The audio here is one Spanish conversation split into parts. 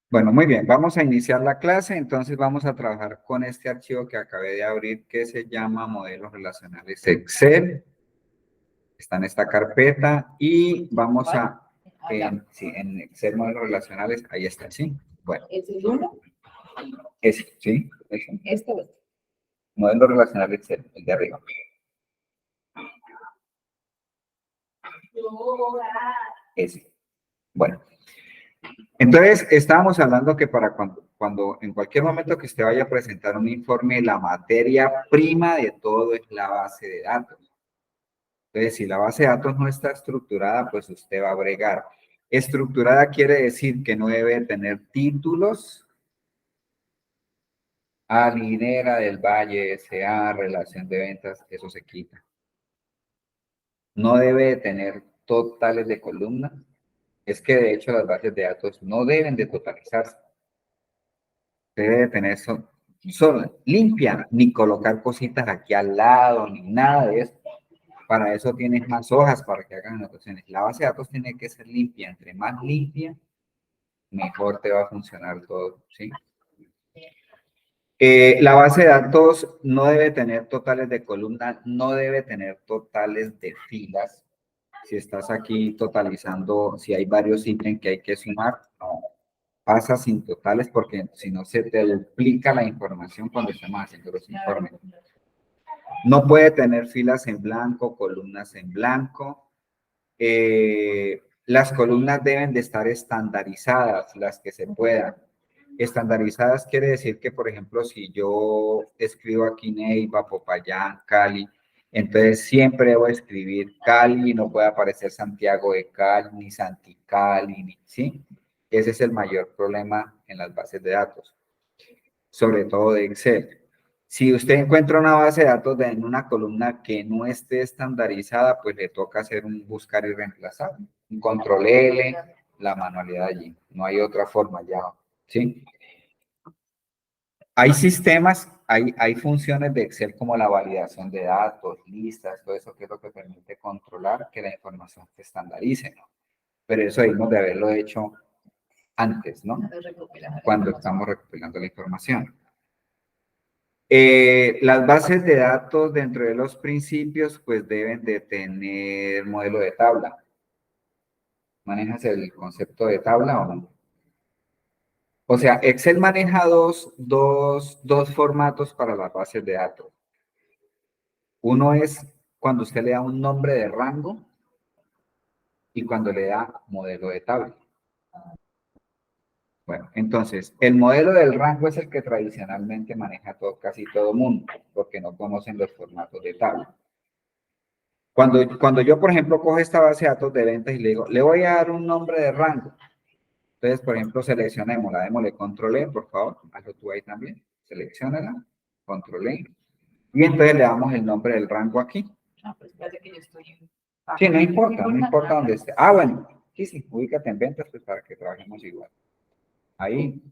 Bueno, muy bien, vamos a iniciar la clase, entonces vamos a trabajar con este archivo que acabé de abrir que se llama Modelos Relacionales Excel. Está en esta carpeta y vamos a, sí, en Excel Modelos Relacionales, ahí está, ¿sí? Bueno. ¿Es el 1? Ese, ¿sí? Ese. Este o este. Modelos Relacionales Excel, el de arriba. Ese. Bueno. Entonces, estábamos hablando que para cuando en cualquier momento que usted vaya a presentar un informe, la materia prima de todo es la base de datos. Entonces, si la base de datos no está estructurada, pues usted va a bregar. Estructurada quiere decir que no debe tener títulos, Alinera del Valle, S.A., relación de ventas, eso se quita. No debe tener totales de columna. Es que de hecho las bases de datos no deben de totalizarse. Debe tener solo limpia, ni colocar cositas aquí al lado, ni nada de eso. Para eso tienes más hojas para que hagan anotaciones. La base de datos tiene que ser limpia. Entre más limpia, mejor te va a funcionar todo, ¿sí? La base de datos no debe tener totales de columna, no debe tener totales de filas. Si estás aquí totalizando, si hay varios ítems que hay que sumar, no, pasa sin totales porque si no se te duplica la información cuando estamos haciendo los informes. No puede tener filas en blanco, columnas en blanco. Las columnas deben de estar estandarizadas, las que se puedan. Estandarizadas quiere decir que, por ejemplo, si yo escribo aquí Neiva, Popayán, Cali, entonces siempre debo escribir Cali, no puede aparecer Santiago de Cali, ni Santi Cali, ¿sí? Ese es el mayor problema en las bases de datos, sobre todo de Excel. Si usted encuentra una base de datos en una columna que no esté estandarizada, pues le toca hacer un buscar y reemplazar, un control L, la manualidad allí. No hay otra forma ya, ¿sí? Hay sistemas, hay funciones de Excel como la validación de datos, listas, todo eso que es lo que permite controlar que la información se estandarice, ¿no? Pero eso debimos de haberlo hecho antes, ¿no? Cuando estamos recopilando la información. Las bases de datos dentro de los principios pues deben de tener modelo de tabla. ¿Manejas el concepto de tabla o no? O sea, Excel maneja dos formatos para las bases de datos. Uno es cuando usted le da un nombre de rango y cuando le da modelo de tabla. Bueno, entonces, el modelo del rango es el que tradicionalmente maneja casi todo mundo, porque no conocen los formatos de tabla. Cuando yo, por ejemplo, cojo esta base de datos de ventas y le digo, le voy a dar un nombre de rango. Entonces, por ejemplo, seleccionémosla, démosle control E, por favor, hazlo tú ahí también, selecciónala, control E, y entonces le damos el nombre del rango aquí. Pues parece que yo estoy en... Sí, no importa dónde esté. Ah, bueno, sí, ubícate en ventas, pues para que trabajemos igual. Ahí,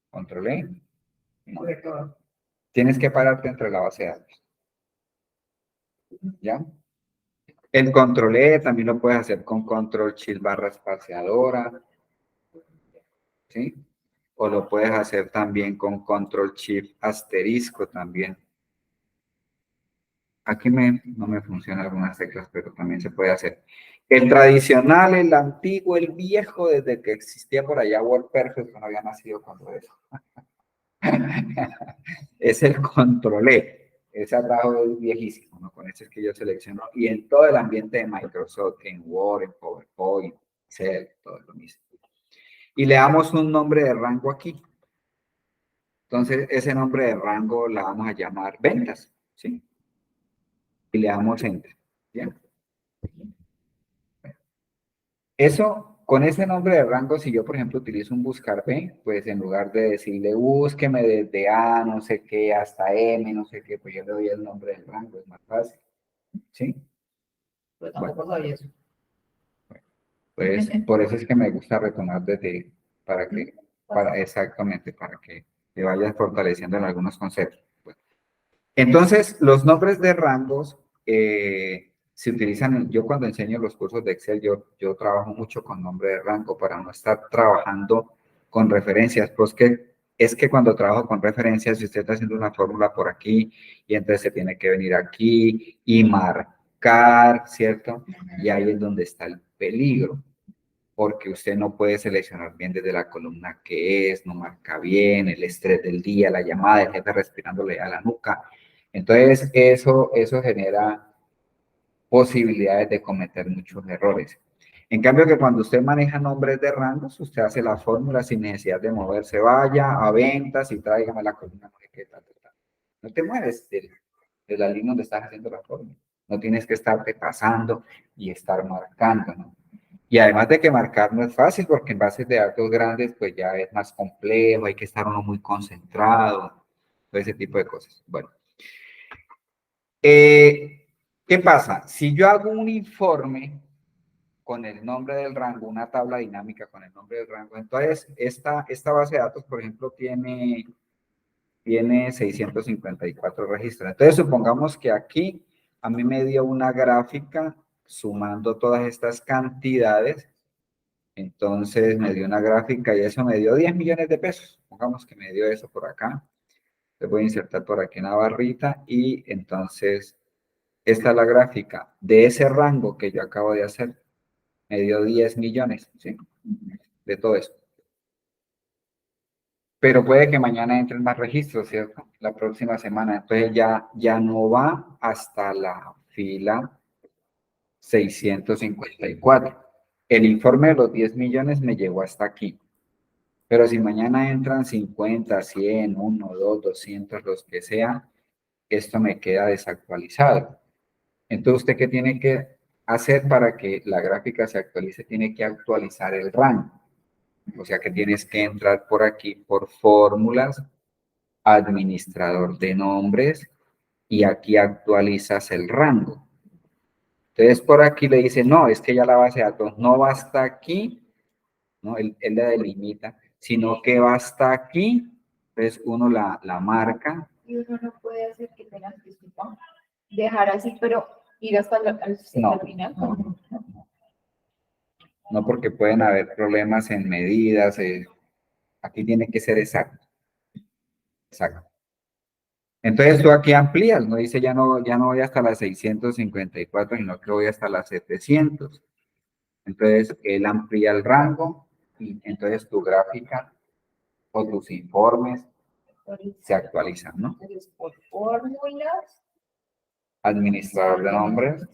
control E. Tienes que pararte entre la base de datos. ¿Ya? El control E también lo puedes hacer con control shift barra espaciadora. ¿Sí? O lo puedes hacer también con control shift asterisco también. Aquí no me funcionan algunas teclas, pero también se puede hacer. El tradicional, el antiguo, el viejo, desde que existía por allá WordPerfect, que no había nacido cuando eso. Es el control E. Ese atajo es viejísimo, ¿no? Con ese es que yo selecciono. Y en todo el ambiente de Microsoft, en Word, en PowerPoint, Excel, todo lo mismo. Y le damos un nombre de rango aquí. Entonces, ese nombre de rango la vamos a llamar ventas, ¿sí? Y le damos enter, ¿bien? Eso, con ese nombre de rango, si yo, por ejemplo, utilizo un buscar B, pues en lugar de decirle búsqueme desde A, no sé qué, hasta M, no sé qué, pues yo le doy el nombre del rango, es más fácil, ¿sí? Pues tampoco sabía eso. Pues por eso es que me gusta retomar desde, exactamente, para que te vayas fortaleciendo en algunos conceptos. Bueno, entonces, los nombres de rangos se utilizan, yo cuando enseño los cursos de Excel, yo trabajo mucho con nombre de rango para no estar trabajando con referencias, pues que es que cuando trabajo con referencias, si usted está haciendo una fórmula por aquí, y entonces se tiene que venir aquí y marcar, ¿cierto? Y ahí es donde está el peligro, porque usted no puede seleccionar bien desde la columna que es, no marca bien, el estrés del día, la llamada, el jefe respirándole a la nuca. Entonces, eso genera posibilidades de cometer muchos errores. En cambio, que cuando usted maneja nombres de rangos, usted hace la fórmula sin necesidad de moverse, vaya a ventas y tráigame la columna, no sé qué, tal, tal, tal. No te mueves de la línea donde estás haciendo la fórmula. No tienes que estarte pasando y estar marcando, ¿no? Y además de que marcar no es fácil, porque en bases de datos grandes, pues ya es más complejo, hay que estar uno muy concentrado, todo ese tipo de cosas. Bueno. ¿Qué pasa? Si yo hago un informe con el nombre del rango, una tabla dinámica con el nombre del rango, entonces esta base de datos, por ejemplo, tiene 654 registros. Entonces, supongamos que aquí a mí me dio una gráfica sumando todas estas cantidades. Entonces, me dio una gráfica y eso me dio 10 millones de pesos. Supongamos que me dio eso por acá. Le voy a insertar por aquí una barrita y entonces esta es la gráfica de ese rango que yo acabo de hacer. Me dio 10 millones, ¿sí? De todo eso. Pero puede que mañana entren más registros, ¿cierto? La próxima semana. Entonces ya no va hasta la fila 654. El informe de los 10 millones me llegó hasta aquí. Pero si mañana entran 50, 100, 1, 2, 200, los que sean, esto me queda desactualizado. Entonces, ¿usted qué tiene que hacer para que la gráfica se actualice? Tiene que actualizar el rango. O sea que tienes que entrar por aquí, por fórmulas, administrador de nombres, y aquí actualizas el rango. Entonces, por aquí le dice, no, es que ya la base de datos no va hasta aquí, ¿no? Él le delimita, sino que va hasta aquí. Entonces, uno la marca. Y uno no puede hacer que tengas disculpa, dejar así, pero ir hasta al No, final. no, porque pueden haber problemas en medidas. Aquí tiene que ser exacto. Exacto. Entonces tú aquí amplías, no dice ya no voy hasta las 654, sino que voy hasta las 700. Entonces él amplía el rango y entonces tu gráfica o tus informes se actualizan, ¿no? Entonces, por fórmulas, Administrador de nombres,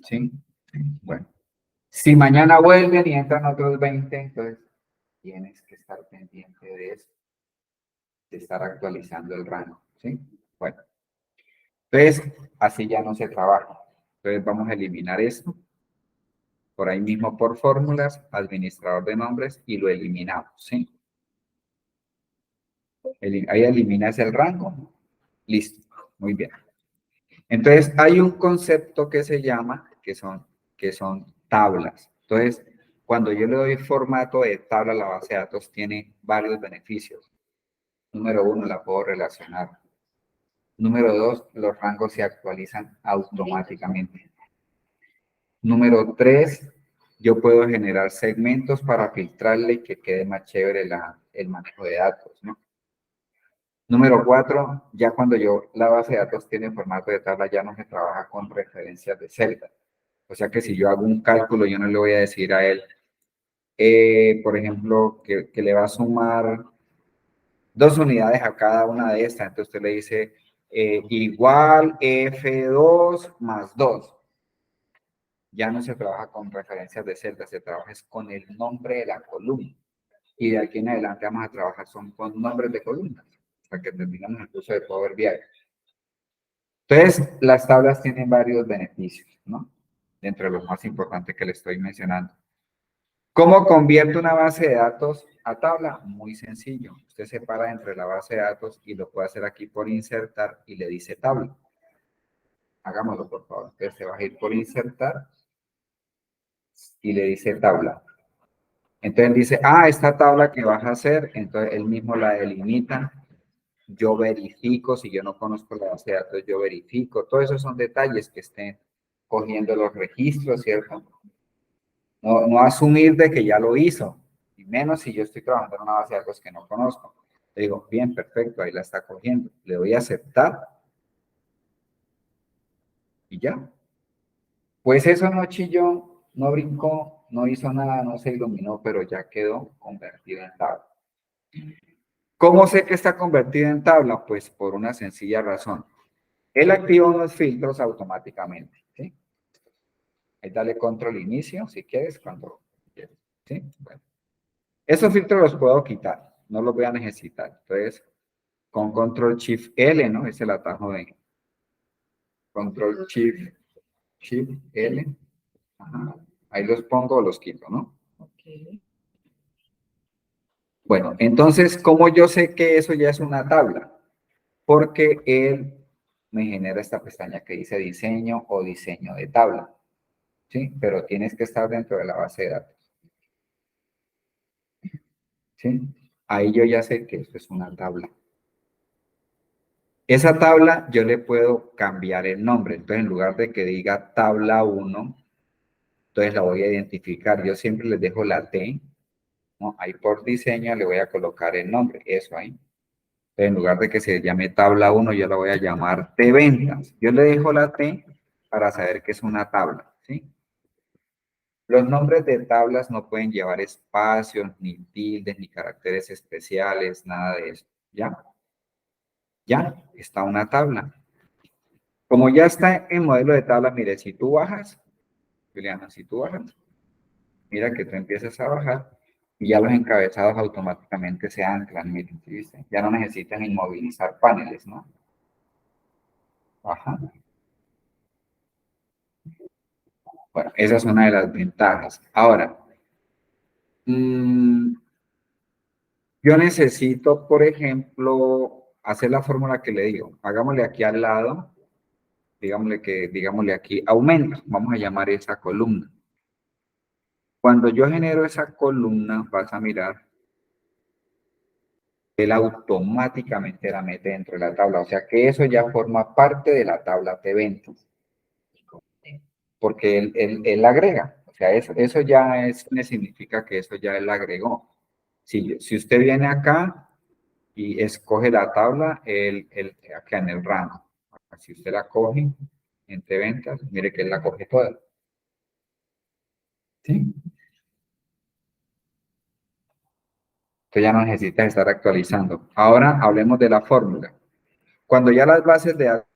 ¿sí? Bueno, si mañana vuelven y entran otros 20, entonces tienes que estar pendiente de eso, de estar actualizando el rango, ¿sí? Bueno, entonces así ya no se trabaja. Entonces vamos a eliminar esto. Por ahí mismo por fórmulas, administrador de nombres y lo eliminamos, ¿sí? Ahí eliminas el rango. Listo, muy bien. Entonces hay un concepto que se llama, que son tablas. Entonces, cuando yo le doy formato de tabla a la base de datos, tiene varios beneficios. Número uno, la puedo relacionar. Número dos, los rangos se actualizan automáticamente. Número tres, yo puedo generar segmentos para filtrarle y que quede más chévere el manejo de datos, ¿no? Número cuatro, ya cuando la base de datos tiene formato de tabla, ya no se trabaja con referencias de celda. O sea que si yo hago un cálculo, yo no le voy a decir a él, por ejemplo, que le va a sumar 2 unidades a cada una de estas. Entonces usted le dice igual F2 más 2. Ya no se trabaja con referencias de celda, se trabaja con el nombre de la columna. Y de aquí en adelante vamos a trabajar con nombres de columnas, hasta que terminamos el curso de Power BI. Entonces, las tablas tienen varios beneficios, ¿no? Entre los más importantes que le estoy mencionando. ¿Cómo convierte una base de datos a tabla? Muy sencillo. Usted separa entre la base de datos y lo puede hacer aquí por insertar y le dice tabla. Hagámoslo, por favor. Entonces, se va a ir por insertar y le dice tabla. Entonces dice, esta tabla que vas a hacer, entonces él mismo la delimita. Yo verifico, si yo no conozco la base de datos, yo verifico. Todos esos son detalles que estén cogiendo los registros, ¿cierto? No asumir de que ya lo hizo, y menos si yo estoy trabajando en una base de datos que no conozco. Le digo, bien, perfecto, ahí la está cogiendo. Le doy a aceptar y ya. Pues eso no chilló, no brincó, no hizo nada, no se iluminó, pero ya quedó convertido en tabla. ¿Cómo sé que está convertido en tabla? Pues por una sencilla razón. Él activa unos filtros automáticamente, ¿sí? Ahí dale control inicio, si quieres, cuando quieres, ¿sí? Bueno. Esos filtros los puedo quitar, no los voy a necesitar. Entonces, con control shift L, ¿no? Es el atajo de control shift L. Ajá. Ahí los pongo o los quito, ¿no? Ok. Bueno, entonces, ¿cómo yo sé que eso ya es una tabla? Porque él me genera esta pestaña que dice diseño o diseño de tabla, ¿sí? Pero tienes que estar dentro de la base de datos, ¿sí? Ahí yo ya sé que esto es una tabla. Esa tabla yo le puedo cambiar el nombre. Entonces, en lugar de que diga tabla 1, entonces la voy a identificar. Yo siempre les dejo la T, ¿no? Ahí por diseño le voy a colocar el nombre, eso ahí. Entonces, en lugar de que se llame tabla 1, yo la voy a llamar T ventas. Yo le dejo la T para saber que es una tabla, ¿sí? Los nombres de tablas no pueden llevar espacios, ni tildes, ni caracteres especiales, nada de eso. ¿Ya? Ya, está una tabla. Como ya está en modelo de tabla, mire, si tú bajas, Juliana, si tú bajas, mira que tú empiezas a bajar y ya los encabezados automáticamente se anclan, miren, ¿sí viste? Ya no necesitan inmovilizar paneles, ¿no? Baja. Bueno, esa es una de las ventajas. Ahora, yo necesito, por ejemplo, hacer la fórmula que le digo. Hagámosle aquí al lado, digámosle aquí, aumento. Vamos a llamar esa columna. Cuando yo genero esa columna, vas a mirar, él automáticamente la mete dentro de la tabla. O sea que eso ya forma parte de la tabla de eventos. Porque él la agrega. O sea, eso ya me significa que eso ya él agregó. Si usted viene acá y escoge la tabla, acá en el rango. Si usted la coge entre ventas, mire que él la coge toda. ¿Sí? Usted ya no necesita estar actualizando. Ahora hablemos de la fórmula. Cuando ya las bases de datos